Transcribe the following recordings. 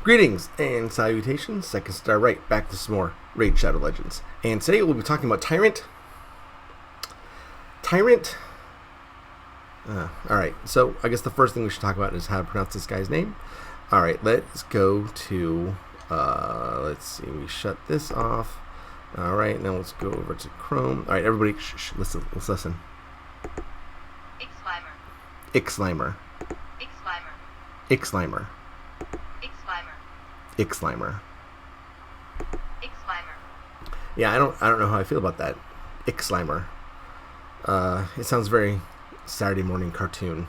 Greetings and salutations, Second Star Right, back to some more Raid Shadow Legends. And today we'll be talking about Tyrant. Alright, so I guess the first thing we should talk about is how to pronounce this guy's name. Alright, let's go to, let's see, we shut this off. Alright, now let's go over to Chrome. Alright, everybody, listen, let's listen. Ixlimor. Ixlimor. Yeah, I don't know how I feel about that. Ixlimor. It sounds very Saturday morning cartoon.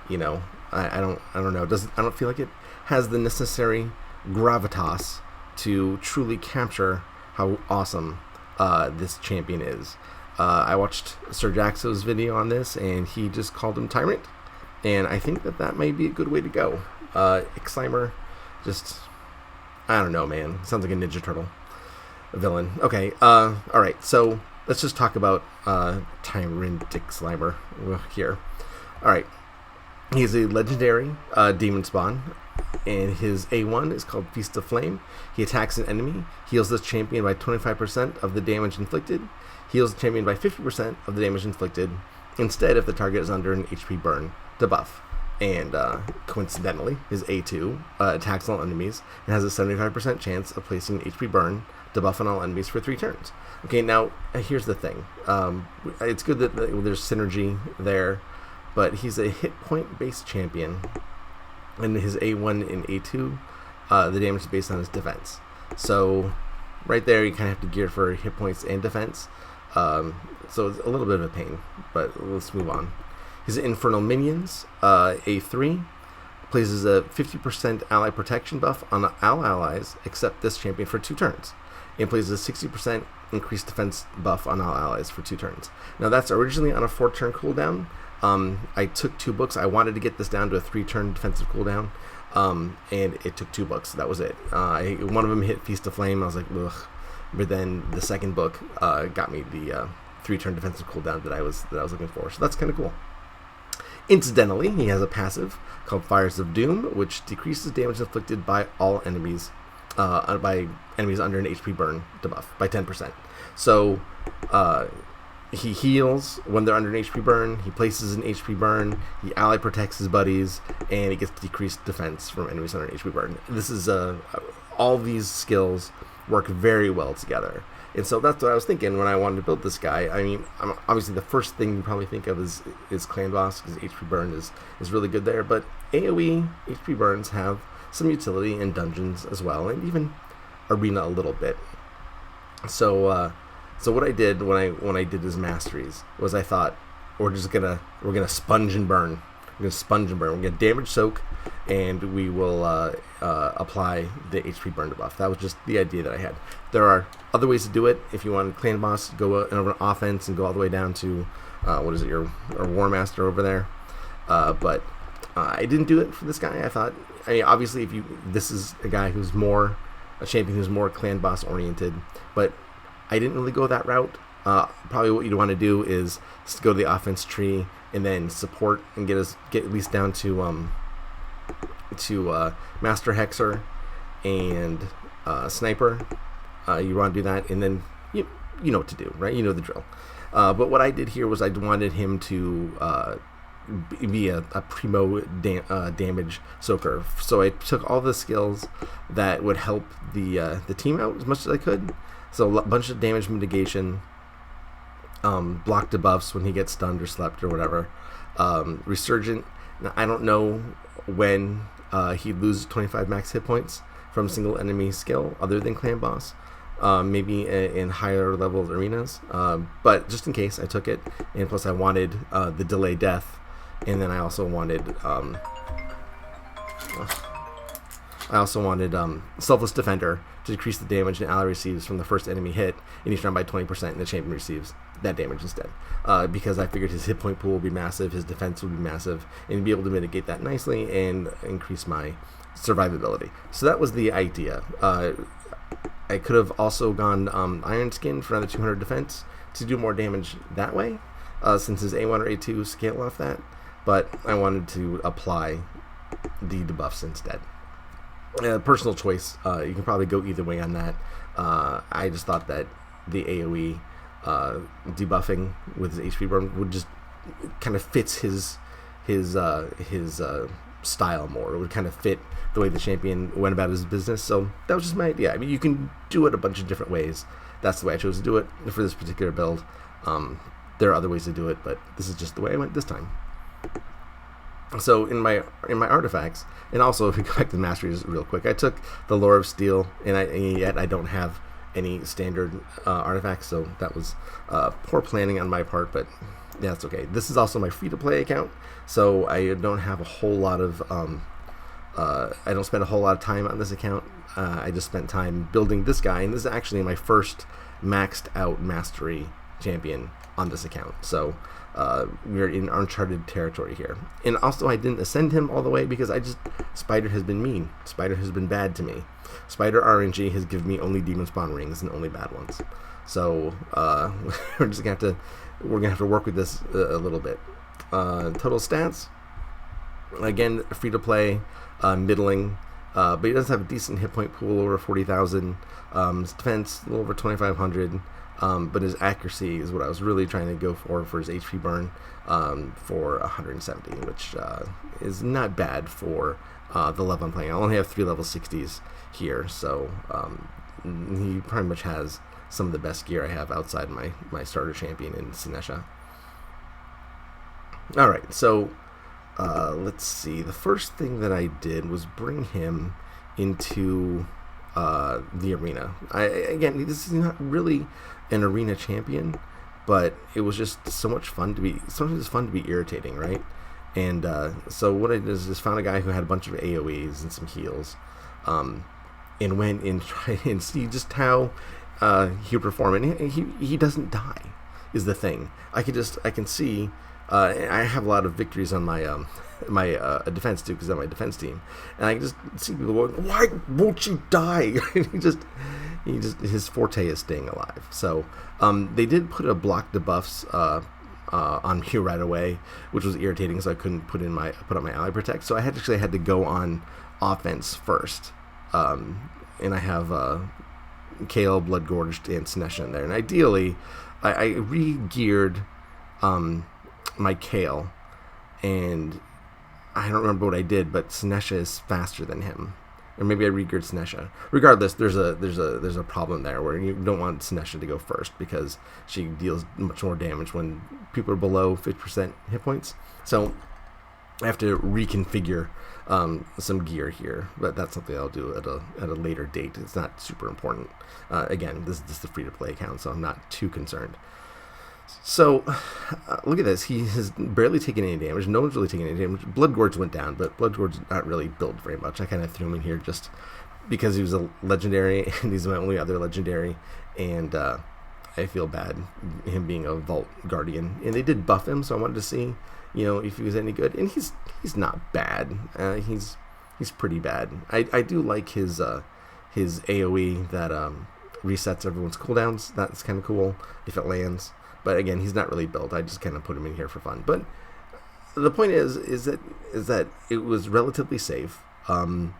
You know, I don't know. I don't feel like it has the necessary gravitas to truly capture how awesome this champion is. I watched Sir Jaxo's video on this, and he just called him Tyrant, and I think that may be a good way to go. Ixlimor, just, I don't know, man. Sounds like a Ninja Turtle villain. Okay, alright, so let's just talk about Tyrant Ixlimor here. Alright, he's a legendary demon spawn, and his A1 is called Feast of Flame. He attacks an enemy, heals this champion by 25% of the damage inflicted, heals the champion by 50% of the damage inflicted, instead if the target is under an HP burn debuff. And coincidentally, his A2 attacks all enemies and has a 75% chance of placing an HP burn debuff on all enemies for 3 turns. Okay, now here's the thing. It's good that there's synergy there, but he's a hit point based champion, and his A1 and A2, the damage is based on his defense. So right there, you kind of have to gear for hit points and defense. So it's a little bit of a pain, but let's move on. His Infernal Minions, A3, places a 50% ally protection buff on all allies except this champion for 2 turns, and places a 60% increased defense buff on all allies for 2 turns. Now that's originally on a 4-turn cooldown. I took 2 books. I wanted to get this down to a 3-turn defensive cooldown, and it took 2 books. That was it. One of them hit Feast of Flame. I was like, ugh. But then the second book got me the 3-turn defensive cooldown that I was looking for. So that's kind of cool. Incidentally, he has a passive called Fires of Doom, which decreases damage inflicted by all enemies, by enemies under an HP burn debuff by 10%. So he heals when they're under an HP burn, he places an HP burn, he ally protects his buddies, and he gets decreased defense from enemies under an HP burn. This is all these skills work very well together. And so that's what I was thinking when I wanted to build this guy. I mean, obviously the first thing you probably think of is Clan Boss, because HP burn is really good there. But AoE HP burns have some utility in dungeons as well, and even arena a little bit. So what I did when I did his masteries was I thought we're gonna sponge and burn. We're gonna sponge and burn. We're gonna damage soak, and we will apply the HP burn debuff. That was just the idea that I had. There are other ways to do it. If you want Clan Boss, go over offense and go all the way down to your War Master over there. But I didn't do it for this guy. I mean, obviously, this is a guy who's a champion who's more Clan Boss oriented, but I didn't really go that route. Probably what you'd want to do is go to the offense tree and then support and get at least down to Master Hexer and Sniper. You want to do that, and then you know what to do, right? You know the drill. But what I did here was I wanted him to be a primo damage soaker. So I took all the skills that would help the team out as much as I could. So a bunch of damage mitigation, block debuffs when he gets stunned or slept or whatever. Resurgent. Now, I don't know when he loses 25 max hit points from a single enemy skill other than Clan Boss. Maybe in higher level arenas. But just in case, I took it. And plus I wanted the delay death. And then I also wanted Selfless Defender to decrease the damage an ally receives from the first enemy hit in each round by 20%, and the champion receives that damage instead. Because I figured his hit point pool would be massive, his defense would be massive, and be able to mitigate that nicely and increase my survivability. So that was the idea. I could have also gone Iron Skin for another 200 defense to do more damage that way, since his A1 or A2 scale off that, but I wanted to apply the debuffs instead. Personal choice. You can probably go either way on that. I just thought that the AoE debuffing with his HP burn would just kind of fits his style more. It would kind of fit the way the champion went about his business. So that was just my idea. I mean, you can do it a bunch of different ways. That's the way I chose to do it for this particular build. There are other ways to do it, but this is just the way I went this time. So in my artifacts, and also if we go back to the masteries real quick, I took the Lore of Steel, and yet I don't have any standard artifacts, so that was poor planning on my part, but yeah, that's okay. This is also my free-to-play account, so I don't have a whole lot of I don't spend a whole lot of time on this account. I just spent time building this guy, and this is actually my first maxed out mastery champion on this account. So we're in uncharted territory here. And also I didn't ascend him all the way because Spider has been mean. Spider has been bad to me. Spider RNG has given me only demon spawn rings and only bad ones. So we're gonna have to work with this a little bit. Total stats, again, free to play, middling, but he does have a decent hit point pool, over 40,000. His defense a little over 2,500. But his accuracy is what I was really trying to go for his HP burn, for 170, which is not bad for the level I'm playing. I only have 3 level 60s here, so he pretty much has some of the best gear I have outside my starter champion in Sinesha. Alright, so let's see. The first thing that I did was bring him into the arena. Again, this is not really an arena champion, but it was just so much fun to be. Sometimes it's fun to be irritating, right? And so what I did is just found a guy who had a bunch of AoEs and some heals, and went and tried and see just how he would perform. And he doesn't die, is the thing. I can see. I have a lot of victories on my my defense too, because I'm my defense team, and I can just see people going, "Why won't you die?" His forte is staying alive. So they did put a block debuffs on me right away, which was irritating. So I couldn't put up my ally protect. So I had to go on offense first, and I have Kale, Blood Gorged, and Sinesha in there. And ideally, I re-geared my Kale, and I don't remember what I did, but Sinesha is faster than him, or maybe I re-geared Sinesha. Regardless, there's a problem there where you don't want Sinesha to go first because she deals much more damage when people are below 50% hit points. So I have to reconfigure some gear here, but that's something I'll do at a later date. It's not super important. Again, this is just a free-to-play account, so I'm not too concerned. So, look at this. He has barely taken any damage. No one's really taken any damage. Blood Gorge went down, but Blood Gorge not really built very much. I kind of threw him in here just because he was a legendary, and he's my only other legendary, and I feel bad him being a Vault Guardian. And they did buff him, so I wanted to see, if he was any good. And he's not bad. He's pretty bad. I do like his AoE that resets everyone's cooldowns. That's kind of cool if it lands. But again, he's not really built. I just kind of put him in here for fun. But the point is that it was relatively safe. I'm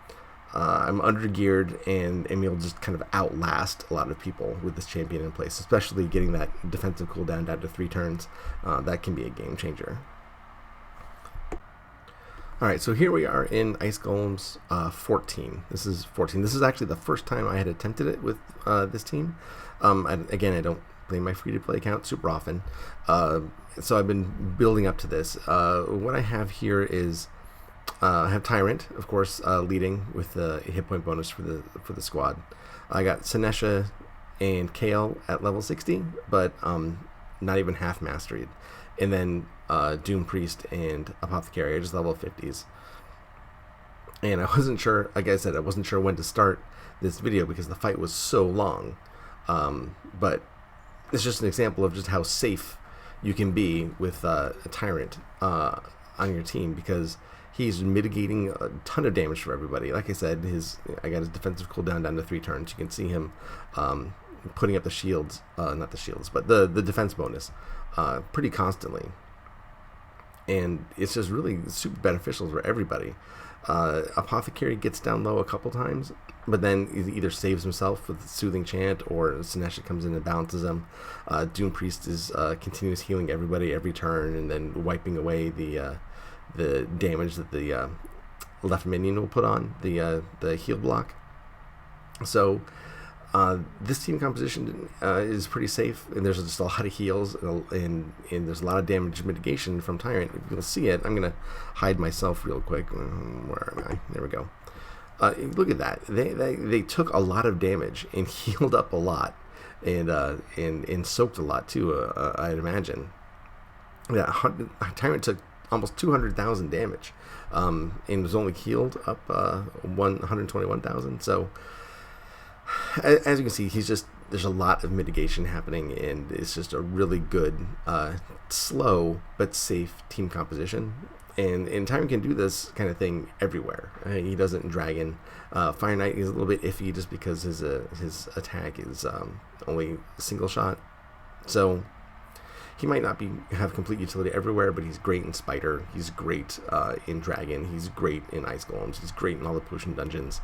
under geared, and Emil just kind of outlast a lot of people with this champion in place, especially getting that defensive cooldown down to 3 turns. That can be a game changer. Alright, so here we are in Ice Golems 14. This is 14. This is actually the first time I had attempted it with this team. Again, I don't play my free-to-play account super often, so I've been building up to this. What I have here is I have Tyrant, of course, leading with the hit point bonus for the squad. I got Sinesha and Kale at level 60, but not even half masteried. And then Doom Priest and Apothecary are just level 50s. And I wasn't sure, like I said, I wasn't sure when to start this video because the fight was so long. But it's just an example of just how safe you can be with a Tyrant on your team, because he's mitigating a ton of damage for everybody. Like I said, I got his defensive cooldown down to 3 turns. You can see him putting up the shields, not the shields, but the defense bonus pretty constantly. And it's just really super beneficial for everybody. Apothecary gets down low a couple times, but then he either saves himself with Soothing Chant or Sinesha comes in and balances him. Doom Priest is continuous healing everybody every turn and then wiping away the damage that the left minion will put on the heal block. So this team composition is pretty safe, and there's just a lot of heals, and there's a lot of damage mitigation from Tyrant. If you'll see it, I'm going to hide myself real quick. Where am I? There we go. Look at that. They took a lot of damage and healed up a lot, and soaked a lot too, I'd imagine. Tyrant took almost 200,000 damage, and was only healed up 121,000. So as you can see, there's a lot of mitigation happening, and it's just a really good, slow but safe team composition. And Tyrant can do this kind of thing everywhere. He does it in Dragon. Fire Knight is a little bit iffy just because his attack is only a single shot. So he might not have complete utility everywhere, but he's great in Spider. He's great in Dragon. He's great in Ice Golems. He's great in all the Pollution Dungeons.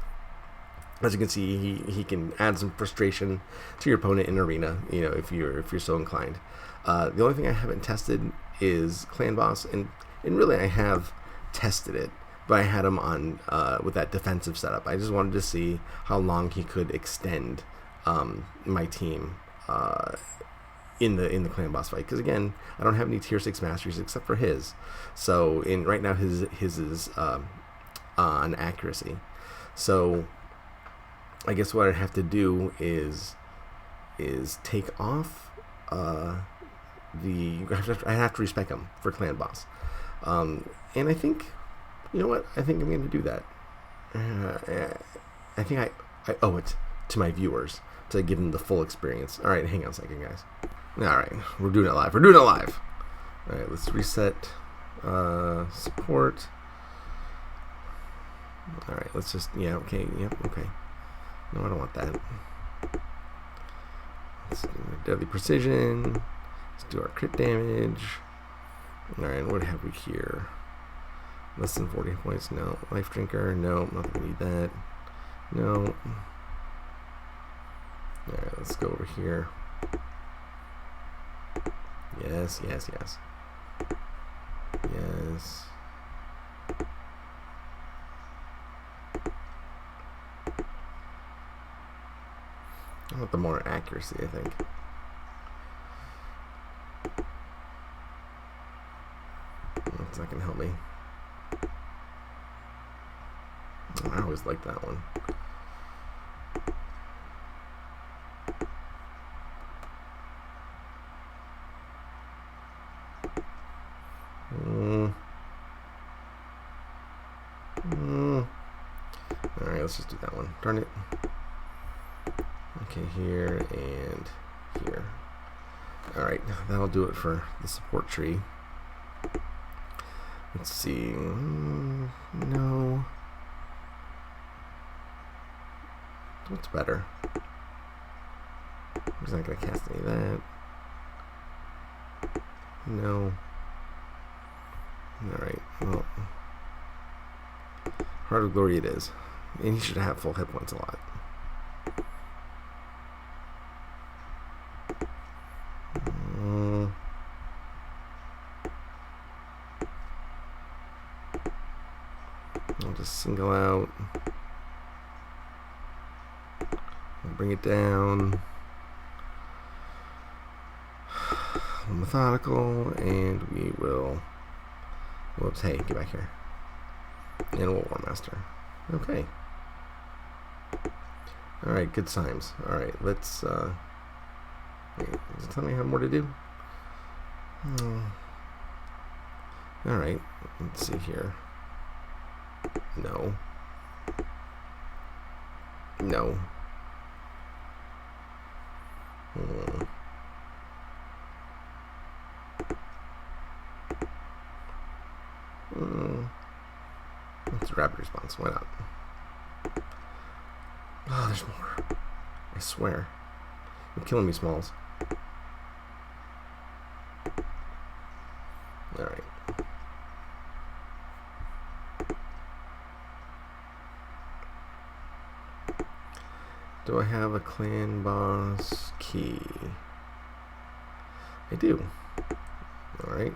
As you can see, he can add some frustration to your opponent in Arena, if you're so inclined. The only thing I haven't tested is Clan Boss, and really I have tested it, but I had him on with that defensive setup. I just wanted to see how long he could extend my team in the Clan Boss fight, because again, I don't have any tier 6 masteries except for his. So right now his is on accuracy. So I guess what I'd have to do is take off I have to respec him for Clan Boss. And I think, you know what? I think I'm going to do that. I think I owe it to my viewers to give them the full experience. All right, hang on a second, guys. All right, we're doing it live. All right, let's reset support. All right, let's just, okay. No, I don't want that. Let's do deadly precision. Let's do our crit damage. Alright, what have we here? Less than 40 points, no. Life Drinker, no, not gonna need that. No. Alright, let's go over here. Yes. Yes. I want the more accuracy, I think. That's not gonna help me. I always like that one. Alright, let's just do that one. Darn it. Okay, here and here. Alright, that'll do it for the support tree. Let's see. No. What's better? He's not going to cast any of that. No. Alright, well. Heart of Glory it is. And he should have full hit points a lot. I'll just single out. I'll bring it down. Methodical, and we will. Whoops, hey, get back here. And we'll War Master. Okay. Alright, good times. Alright, let's wait, does it tell me how more to do? Alright, let's see here. No. No. It's a rapid response. Why not? Oh, there's more. I swear. You're killing me, Smalls. Alright. Do I have a clan boss key? I do. Alright.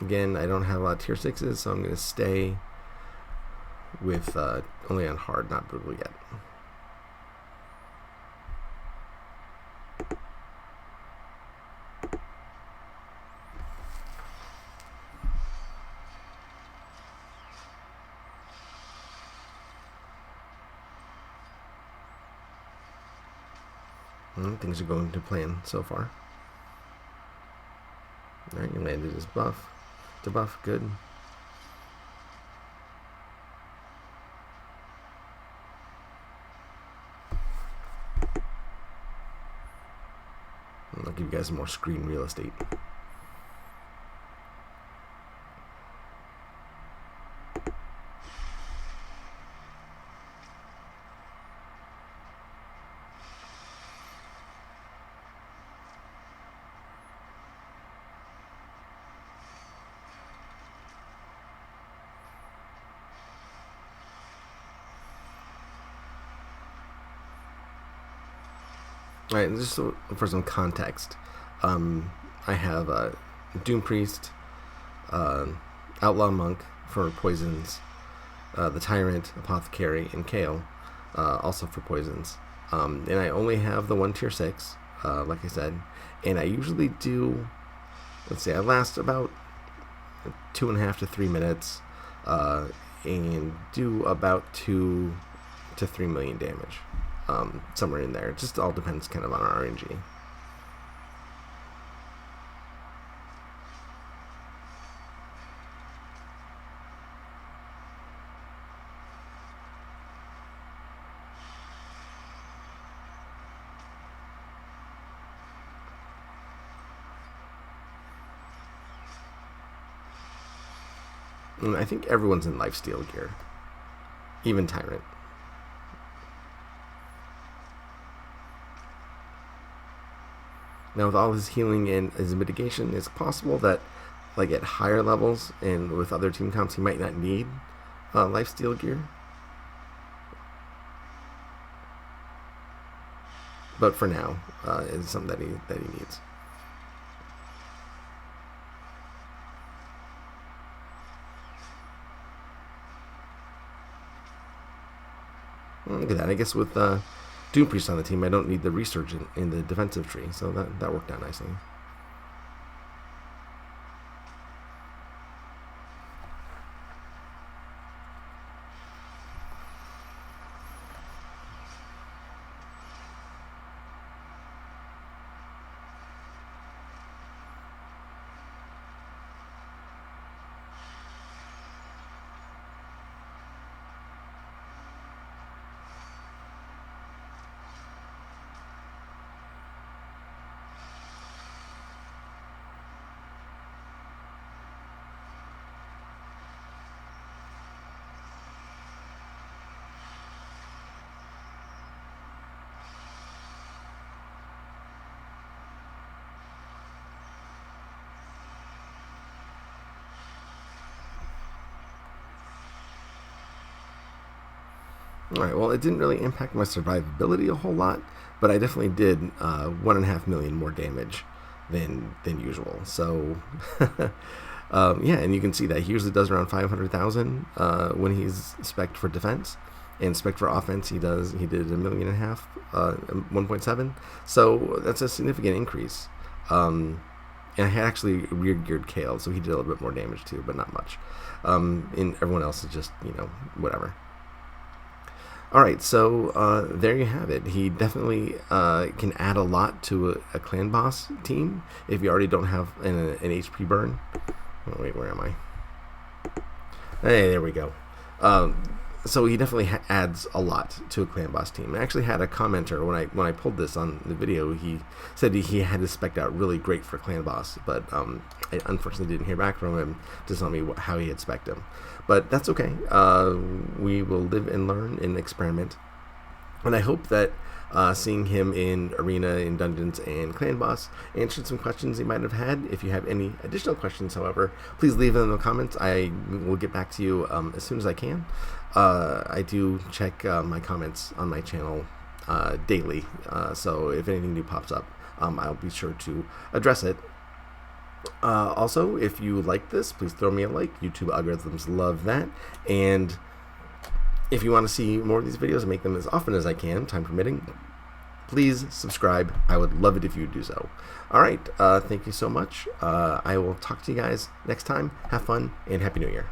Again, I don't have a lot of tier 6s, so I'm going to stay with only on hard, not brutal yet. Things are going to plan so far. Alright, you landed his buff. Debuff, good. I'll give you guys more screen real estate. Alright, just for some context, I have Doom Priest, Outlaw Monk for poisons, the Tyrant, Apothecary, and Kale, also for poisons. And I only have the 1 tier 6, like I said, and I usually do, let's see, I last about 2.5 to 3 minutes, and do about 2 to 3 million damage. Somewhere in there. It just all depends kind of on our RNG. And I think everyone's in lifesteal gear. Even Tyrant. Now, with all his healing and his mitigation, it's possible that, like, at higher levels and with other team comps, he might not need lifesteal gear. But for now, it's something that he needs. Look at that. I guess with Doom Priest on the team, I don't need the Resurgent in the defensive tree, so that worked out nicely. Alright, well, it didn't really impact my survivability a whole lot, but I definitely did 1.5 million more damage than usual. So, yeah, and you can see that he usually does around 500,000 when he's spec'd for defense, and spec'd for offense he did 1.5 million, 1.7. So that's a significant increase. And I had actually rear geared Kale, so he did a little bit more damage too, but not much. And everyone else is just, whatever. Alright, so there you have it. He definitely can add a lot to a clan boss team if you already don't have an HP burn. Oh, wait, where am I? Hey, there we go. So he definitely adds a lot to a clan boss team. I actually had a commenter when I pulled this on the video. He said he had his spec'd out really great for clan boss, but I unfortunately didn't hear back from him to tell me how he had spec'd him. But that's okay. We will live and learn and experiment. And I hope that seeing him in Arena, in Dungeons, and Clan Boss answered some questions you might have had. If you have any additional questions, however, please leave them in the comments. I will get back to you as soon as I can. I do check my comments on my channel daily, so if anything new pops up, I'll be sure to address it. Also, if you like this, please throw me a like. YouTube algorithms love that. And if you want to see more of these videos and make them as often as I can, time permitting, please subscribe. I would love it if you would do so. All right, thank you so much. I will talk to you guys next time. Have fun, and Happy New Year.